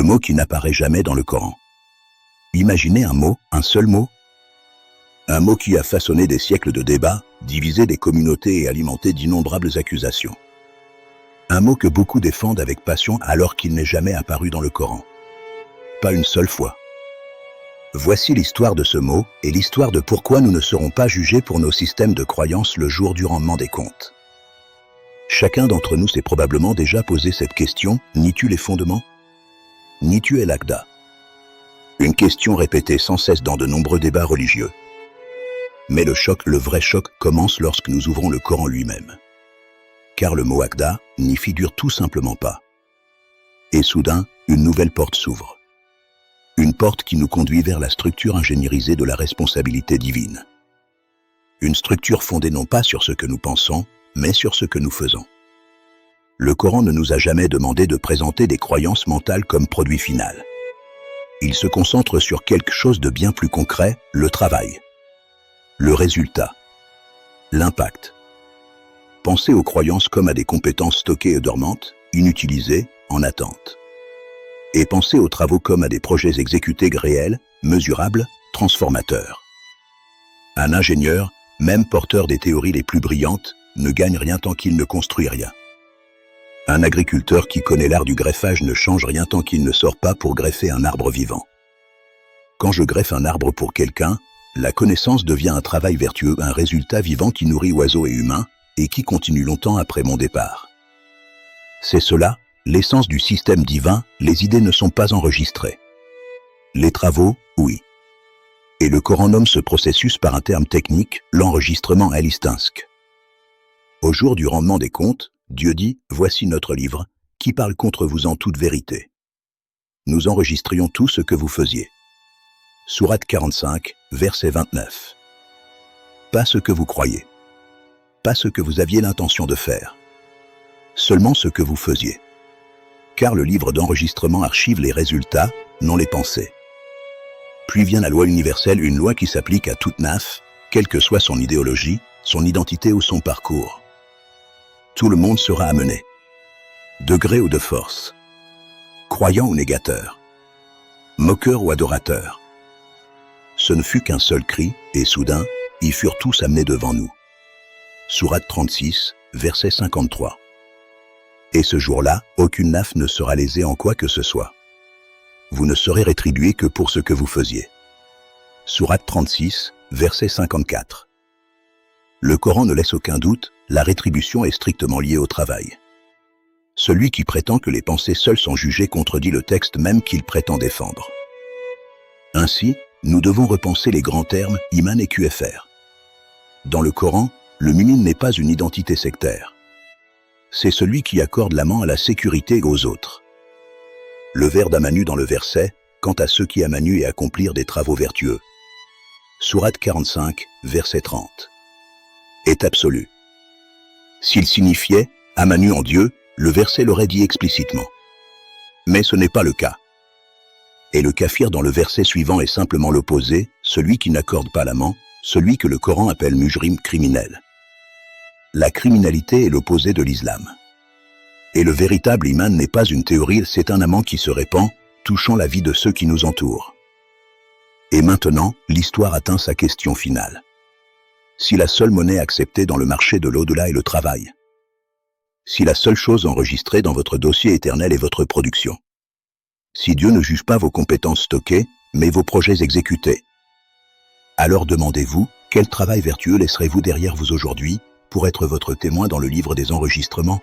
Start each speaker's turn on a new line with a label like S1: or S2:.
S1: mot qui n'apparaît jamais dans le Coran. Imaginez un mot, un seul mot. Un mot qui a façonné des siècles de débats, divisé des communautés et alimenté d'innombrables accusations. Un mot que beaucoup défendent avec passion alors qu'il n'est jamais apparu dans le Coran. Pas une seule fois. Voici l'histoire de ce mot et l'histoire de pourquoi nous ne serons pas jugés pour nos systèmes de croyances le jour du rendement des comptes. Chacun d'entre nous s'est probablement déjà posé cette question, nies-tu les fondements? Nies-tu el-Aqda? Une question répétée sans cesse dans de nombreux débats religieux. Mais le choc, le vrai choc, commence lorsque nous ouvrons le Coran lui-même. Car le mot Aqda n'y figure tout simplement pas. Et soudain, une nouvelle porte s'ouvre. Une porte qui nous conduit vers la structure ingénierisée de la responsabilité divine. Une structure fondée non pas sur ce que nous pensons, mais sur ce que nous faisons. Le Coran ne nous a jamais demandé de présenter des croyances mentales comme produit final. Il se concentre sur quelque chose de bien plus concret, le travail. Le résultat. L'impact. Pensez aux croyances comme à des compétences stockées et dormantes, inutilisées, en attente. Et pensez aux travaux comme à des projets exécutés réels, mesurables, transformateurs. Un ingénieur, même porteur des théories les plus brillantes, ne gagne rien tant qu'il ne construit rien. Un agriculteur qui connaît l'art du greffage ne change rien tant qu'il ne sort pas pour greffer un arbre vivant. Quand je greffe un arbre pour quelqu'un, la connaissance devient un travail vertueux, un résultat vivant qui nourrit oiseaux et humains, et qui continue longtemps après mon départ. C'est cela, l'essence du système divin, les idées ne sont pas enregistrées. Les travaux, oui. Et le Coran nomme ce processus par un terme technique, l'enregistrement al-istinsk. Au jour du rendement des comptes, Dieu dit, voici notre livre, qui parle contre vous en toute vérité. Nous enregistrions tout ce que vous faisiez. Sourate 45, verset 29. Pas ce que vous croyez. Pas ce que vous aviez l'intention de faire. Seulement ce que vous faisiez. Car le livre d'enregistrement archive les résultats, non les pensées. Puis vient la loi universelle, une loi qui s'applique à toute naf, quelle que soit son idéologie, son identité ou son parcours. Tout le monde sera amené. De gré ou de force. Croyant ou négateur. Moqueur ou adorateur. Ce ne fut qu'un seul cri, et soudain, ils furent tous amenés devant nous. Sourate 36, verset 53. Et ce jour-là, aucune naf ne sera lésée en quoi que ce soit. Vous ne serez rétribués que pour ce que vous faisiez. Sourate 36, verset 54. Le Coran ne laisse aucun doute, la rétribution est strictement liée au travail. Celui qui prétend que les pensées seules sont jugées contredit le texte même qu'il prétend défendre. Ainsi, nous devons repenser les grands termes iman et QFR. Dans le Coran, le mu'min n'est pas une identité sectaire. C'est celui qui accorde la main à la sécurité et aux autres. Le vers d'Amanu dans le verset, quant à ceux qui amanent et accomplirent des travaux vertueux. Sourate 45, verset 30. Est absolu. S'il signifiait « amanu en Dieu », le verset l'aurait dit explicitement. Mais ce n'est pas le cas. Et le kafir dans le verset suivant est simplement l'opposé, celui qui n'accorde pas l'amant, celui que le Coran appelle mujrim, criminel. La criminalité est l'opposé de l'islam. Et le véritable iman n'est pas une théorie, c'est un amant qui se répand, touchant la vie de ceux qui nous entourent. Et maintenant, l'histoire atteint sa question finale. Si la seule monnaie acceptée dans le marché de l'au-delà est le travail. Si la seule chose enregistrée dans votre dossier éternel est votre production. Si Dieu ne juge pas vos compétences stockées, mais vos projets exécutés. Alors demandez-vous, quel travail vertueux laisserez-vous derrière vous aujourd'hui, pour être votre témoin dans le livre des enregistrements?